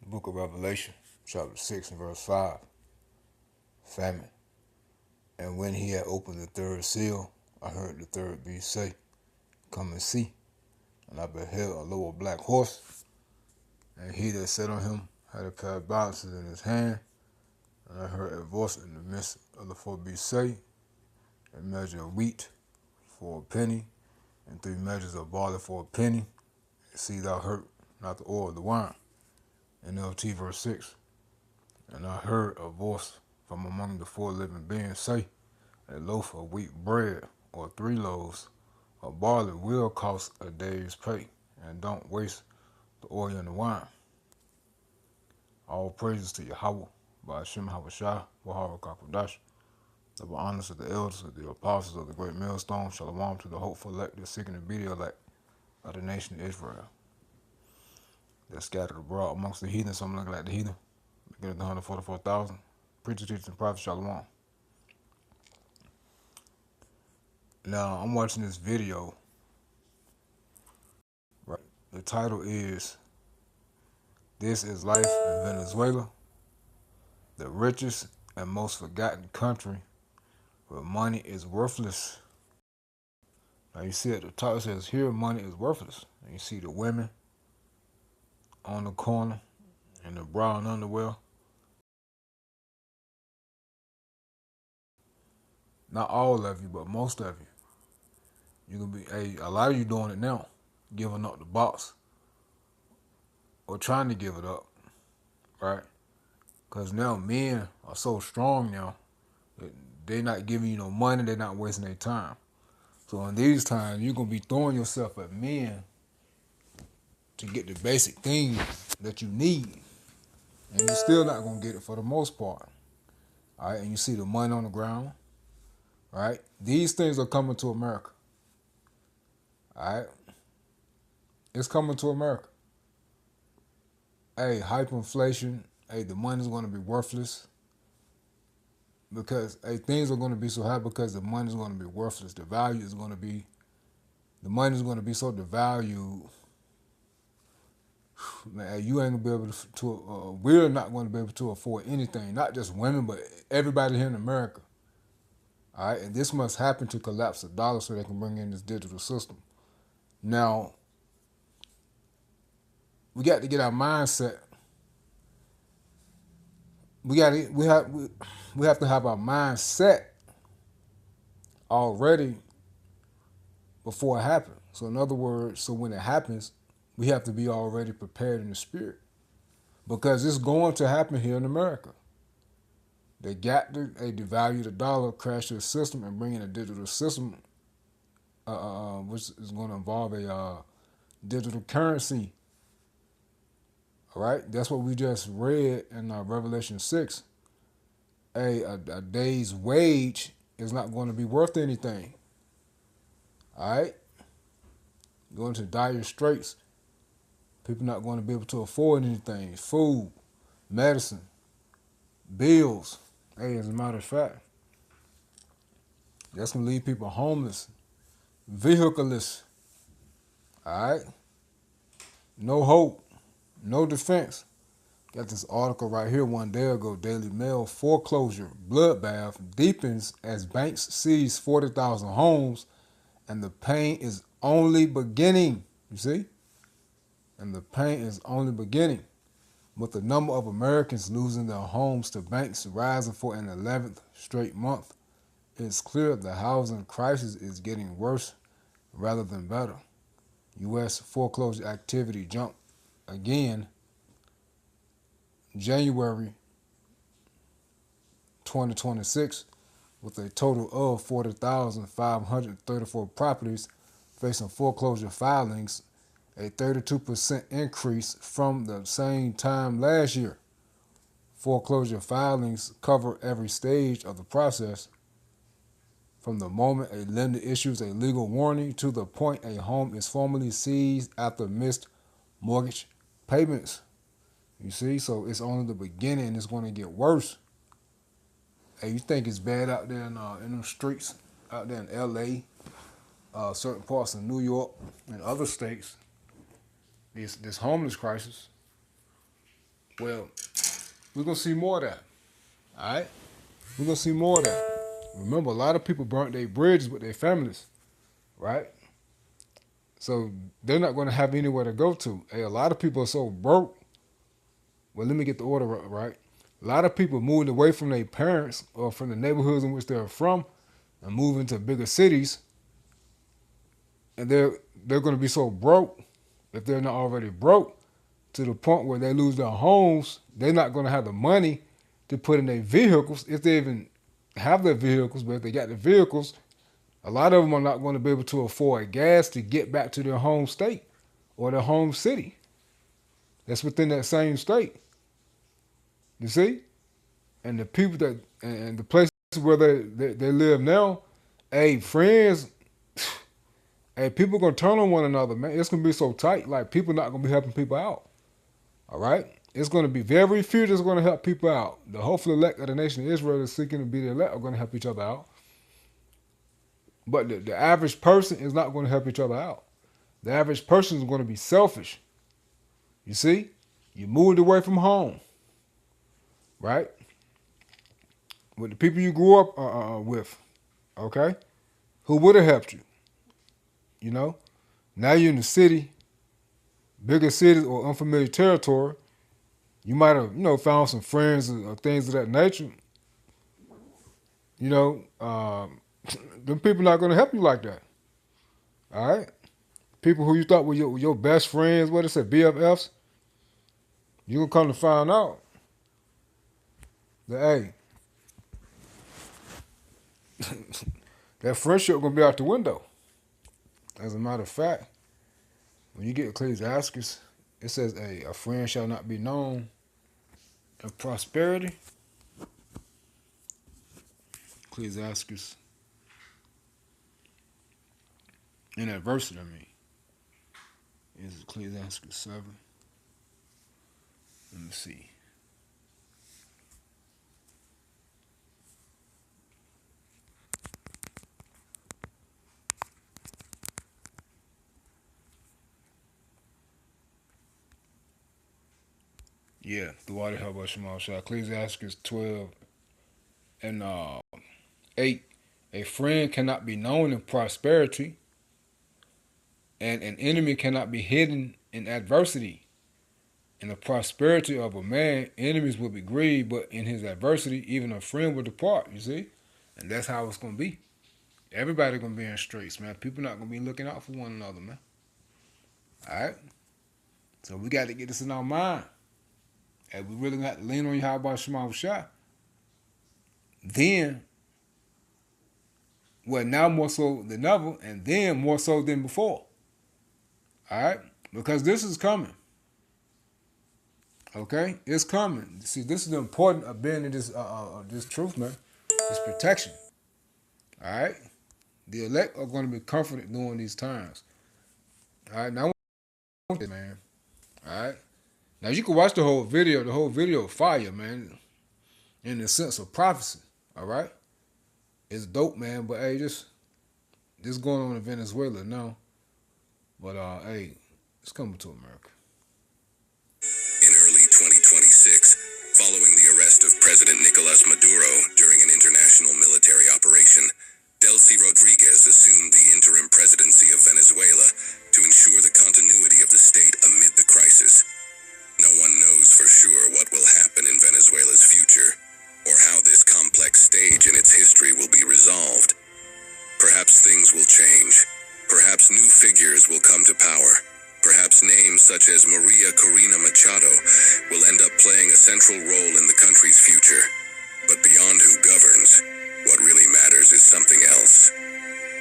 Book of Revelation, chapter 6 and verse 5, famine. And when he had opened the third seal, I heard the third beast say, Come and see. And I beheld a lower black horse, and he that sat on him had a pair of balances in his hand. And I heard a voice in the midst of the four beasts say, A measure of wheat for a penny, and 3 measures of barley for a penny. And see thou hurt not the oil of the wine. NLT verse 6. And I heard a voice from among the 4 living beings say, A loaf of wheat bread, or 3 loaves of barley will cost a day's pay, and don't waste the oil and the wine. All praises to Yahweh, by Hashem Habashah, Wahara Kakodash. Double honors to the elders of the apostles of the great millstone. Shalom to the hopeful elect, the seeking to be the elect of the nation of Israel. They're scattered abroad amongst the heathen, so I'm looking at the heathen. Beginning at 144,000. Preacher, teacher, and prophet, Shalom. Now, I'm watching this video. Right. The title is, This is Life in Venezuela, the richest and most forgotten country where money is worthless. Now you see at the top it says, Here money is worthless. And you see the women on the corner in the brown underwear. Not all of you, but most of you. You can be a lot of you doing it now, giving up the box or trying to give it up, right? Because now men are so strong now, they're not giving you no money, they're not wasting their time. So in these times, you're going to be throwing yourself at men to get the basic things that you need. And you're still not going to get it for the most part. All right, and you see the money on the ground, right? These things are coming to America. All right? It's coming to America. Hey, hyperinflation, hey, the money's going to be worthless. Because, hey, things are going to be so high because the money's going to be worthless. The value is going to be, the money's going to be so devalued. Man, you ain't going to be able to we're not going to be able to afford anything. Not just women, but everybody here in America. All right, and this must happen to collapse the dollar so they can bring in this digital system. Now, we got to get our mindset. We have to have our mindset already before it happens. So in other words, so when it happens, we have to be already prepared in the spirit. Because it's going to happen here in America. They got to devalue the dollar, crash the system, and bring in a digital system, which is going to involve a digital currency. All right, that's what we just read in Revelation 6. A day's wage is not going to be worth anything. All right, going to dire straits. People not going to be able to afford anything: food, medicine, bills. Hey, as a matter of fact, that's going to leave people homeless, vehicleless. All right, no hope. No defense. Got this article right here one day ago. Daily Mail: foreclosure bloodbath deepens as banks seize 40,000 homes, and the pain is only beginning. You see? And the pain is only beginning. With the number of Americans losing their homes to banks rising for an 11th straight month, it's clear the housing crisis is getting worse rather than better. U.S. foreclosure activity jumped again January 2026 with a total of 40,534 properties facing foreclosure filings, a 32% increase from the same time last year. Foreclosure filings cover every stage of the process, from the moment a lender issues a legal warning to the point a home is formally seized after missed mortgage payments. You see, so it's only the beginning and it's going to get worse. Hey, you think it's bad out there in them streets, out there in L.A., certain parts of New York and other states, this homeless crisis. Well, we're going to see more of that. All right? We're going to see more of that. Remember, a lot of people burnt their bridges with their families, right? So they're not going to have anywhere to go to. Hey, a lot of people are so broke. Well, let me get the order right. A lot of people moved away from their parents or from the neighborhoods in which they're from and moving to bigger cities, and they're going to be so broke, if they're not already broke, to the point where they lose their homes. They're not going to have the money to put in their vehicles, if they even have their vehicles. But if they got the vehicles, a lot of them are not going to be able to afford gas to get back to their home state or their home city. That's within that same state. You see? And the people that, and the places where they live now, hey, friends, hey, people gonna turn on one another, man. It's gonna be so tight, like people not gonna be helping people out. All right? It's gonna be very few that's gonna help people out. The hopeful elect of the nation of Israel is seeking to be the elect are gonna help each other out. But the average person is not gonna help each other out. The average person is gonna be selfish. You see? You moved away from home, right? With the people you grew up with, okay? Who would have helped you? You know? Now you're in the city, bigger cities or unfamiliar territory. You might have, found some friends or things of that nature. You know, them people not going to help you like that. All right? People who you thought were your best friends, what is it, BFFs, you're going to come to find out that, hey, that friendship going to be out the window. As a matter of fact, when you get Ecclesiastes, it says, hey, a friend shall not be known in prosperity. Ecclesiastes, in adversity, I mean. Is Ecclesiastes 7. Let me see. Yeah, the water help us Shemal Shah. Ecclesiastes 12 and 8. A friend cannot be known in prosperity, and an enemy cannot be hidden in adversity. In the prosperity of a man, enemies will be grieved, but in his adversity, even a friend will depart, you see? And that's how it's going to be. Everybody going to be in straits, man. People not going to be looking out for one another, man. All right? So we got to get this in our mind. And we really got to lean on Yahweh Shemal Shah. Then, well, now more so than ever, and then more so than before. All right? Because this is coming. Okay? It's coming. See, this is the important of being in this truth, man. This protection. All right? The elect are going to be comforted during these times. All right? Now, man. All right? Now, you can watch the whole video. The whole video fire, man. In the sense of prophecy. All right? It's dope, man. But, hey, this going on in Venezuela now. But, hey, it's coming to America. In early 2026, following the arrest of President Nicolas Maduro during an international military operation, Delcy Rodriguez assumed the interim presidency of Venezuela to ensure the continuity of the state amid the crisis. No one knows for sure what will happen in Venezuela's future, or how this complex stage in its history will be resolved. Perhaps things will change. Perhaps new figures will come to power. Perhaps names such as Maria Corina Machado will end up playing a central role in the country's future. But beyond who governs, what really matters is something else.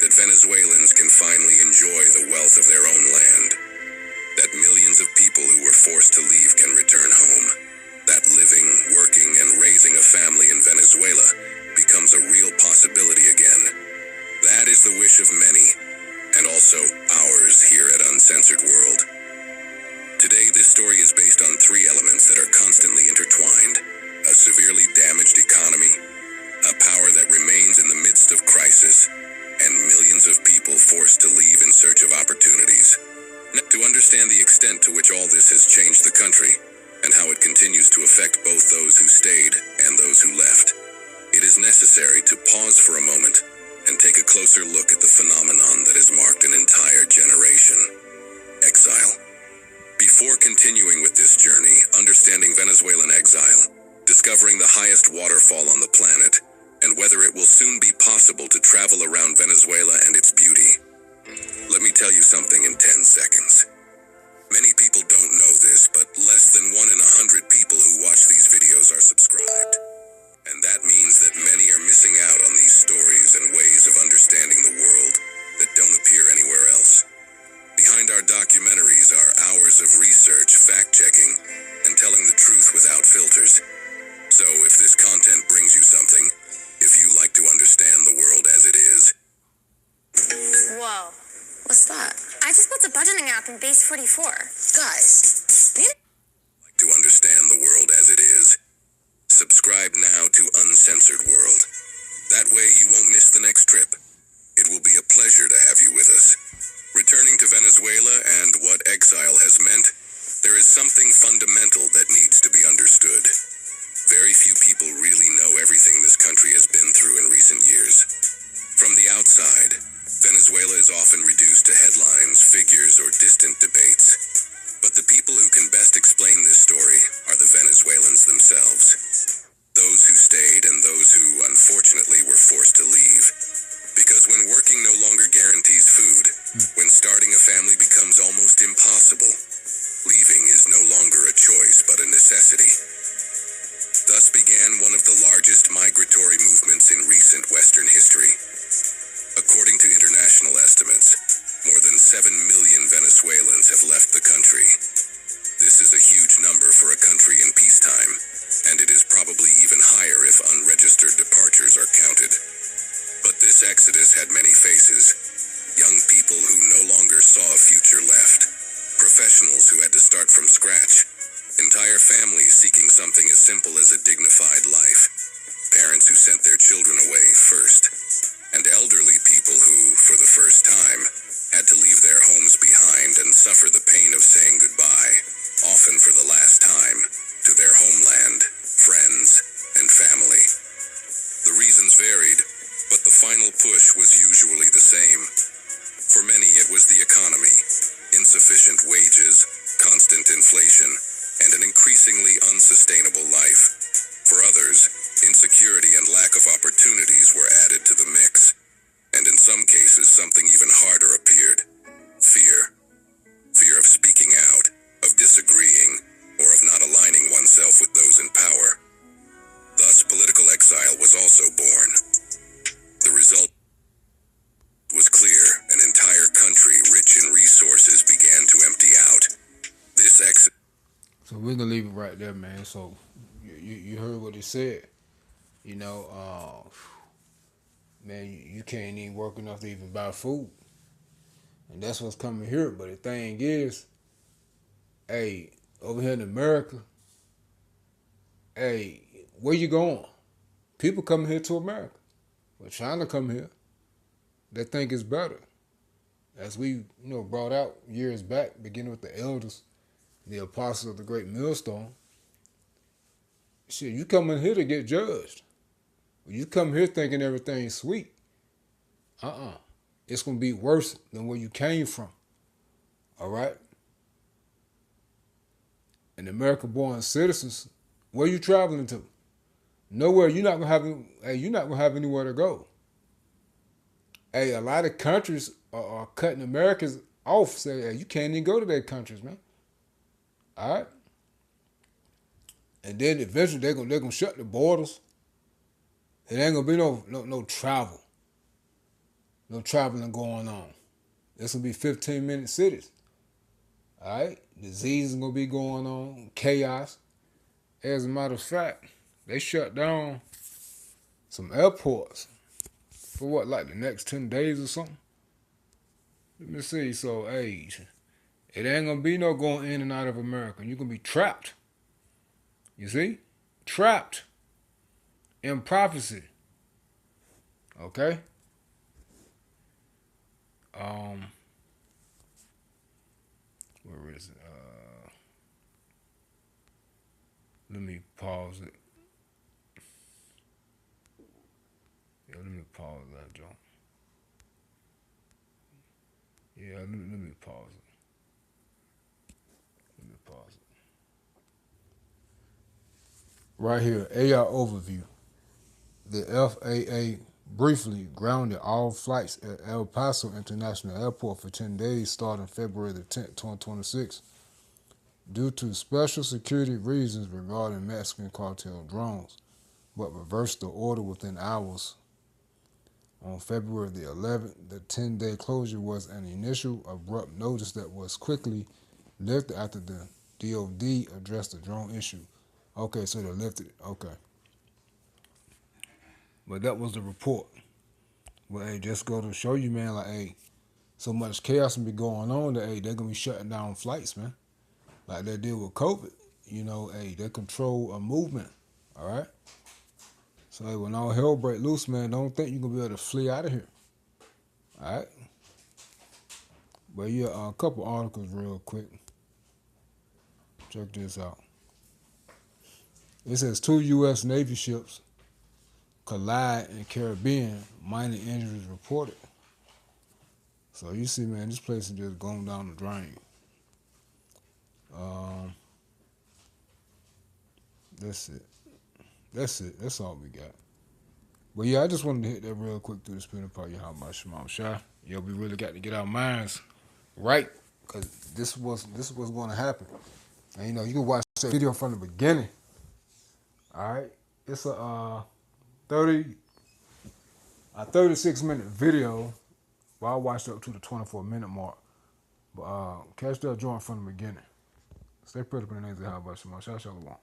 That Venezuelans can finally enjoy the wealth of their own land. That millions of people who were forced to leave can return home. That living, working, and raising a family in Venezuela becomes a real possibility again. That is the wish of many, and also ours here at Uncensored World. Today, this story is based on three elements that are constantly intertwined: a severely damaged economy, a power that remains in the midst of crisis, and millions of people forced to leave in search of opportunities. Now, to understand the extent to which all this has changed the country, and how it continues to affect both those who stayed and those who left. It is necessary to pause for a moment and take a closer look at the phenomenon that has marked an entire generation: exile. Before continuing with this journey, understanding Venezuelan exile, discovering the highest waterfall on the planet, and whether it will soon be possible to travel around Venezuela and its beauty, let me tell you something in 10 seconds. Many people don't know this, but less than 1 in 100 people who watch these videos are subscribed. And that means that many are missing out on these stories and ways of understanding the world that don't appear anywhere else. Behind our documentaries are hours of research, fact-checking, and telling the truth without filters. So if this content brings you something, if you like to understand the world as it is... Whoa. What's that? I just built a budgeting app in Base 44. Guys, like to understand the world as it is, subscribe now to Uncensored World. That way you won't miss the next trip. It will be a pleasure to have you with us. Returning to Venezuela and what exile has meant, there is something fundamental that needs to be understood. Very few people really know everything this country has been through in recent years. From the outside, Venezuela is often reduced to headlines, figures, or distant debates. But the people who can best explain this story are the Venezuelans themselves. Those who stayed and those who, unfortunately, were forced to leave. Because when working no longer guarantees food, when starting a family becomes almost impossible, leaving is no longer a choice but a necessity. Thus began one of the largest migratory movements in recent Western history. According to international estimates, more than 7 million Venezuelans have left the country. This is a huge number for a country in peacetime, and it is probably even higher if unregistered departures are counted. But this exodus had many faces. Young people who no longer saw a future left. Professionals who had to start from scratch. Entire families seeking something as simple as a dignified life. Parents who sent their children away first. And elderly people who, for the first time, had to leave their homes behind and suffer the pain of saying goodbye, often for the last time, to their homeland, friends, and family. The reasons varied, but the final push was usually the same. For many, it was the economy, insufficient wages, constant inflation, and an increasingly unsustainable life. For others, insecurity and lack of opportunities were added to the mix. And in some cases, something even harder appeared. Fear. Fear of speaking out, of disagreeing, or of not aligning oneself with those in power. Thus, political exile was also born. The result was clear. An entire country rich in resources began to empty out. This exit. So we're gonna leave it right there, man. So you heard what he said. You know, man, you can't even work enough to even buy food. And that's what's coming here. But the thing is, hey, over here in America, hey, where you going? People come here to America. Well, China come here. They think it's better. As we, brought out years back, beginning with the elders, the apostles of the great millstone. Shit, you come in here to get judged. You come here thinking everything's sweet. It's going to be worse than where you came from. All right? And American-born citizens, where you traveling to? Nowhere. You're not gonna have anywhere to go. Hey, a lot of countries are cutting Americans off. Say, hey, you can't even go to their countries, man. All right? And then eventually they're gonna shut the borders. It ain't gonna be no travel. No traveling going on. It's gonna be 15-minute cities. All right? Disease is gonna be going on, chaos. As a matter of fact, they shut down some airports for what, like the next 10 days or something? Let me see. So, hey, it ain't gonna be no going in and out of America. You're gonna be trapped. You see? Trapped in prophecy. Okay? Where is it? Let me pause it. Yeah, let me pause that joint. Yeah, let me pause it. Let me pause it. Right here, AI overview. The FAA briefly grounded all flights at El Paso International Airport for 10 days starting February the 10th, 2026, due to special security reasons regarding Mexican cartel drones, but reversed the order within hours. On February the 11th, the 10-day closure was an initial abrupt notice that was quickly lifted after the DOD addressed the drone issue. Okay, so they lifted it. Okay. But that was the report. But hey, just go to show you, man, like, hey, so much chaos can be going on that, hey, they're going to be shutting down flights, man. Like they did with COVID. You know, hey, they control a movement. All right? So, hey, when all hell break loose, man, don't think you're going to be able to flee out of here. All right? But yeah, a couple articles real quick. Check this out. It says 2 U.S. Navy ships collide in Caribbean, minor injuries reported. So you see, man, this place is just going down the drain. That's it. That's it. That's all we got. But yeah, I just wanted to hit that real quick through the spinning part. How much Shimon Shah. Yeah, we really got to get our minds right, because this was going to happen. And you know, you can watch that video from the beginning. All right, it's a 36-minute video. But I watched up to the 24-minute mark. But catch that joint from the beginning. Stay pretty up in the names of how about Shimon Shah. Shalom.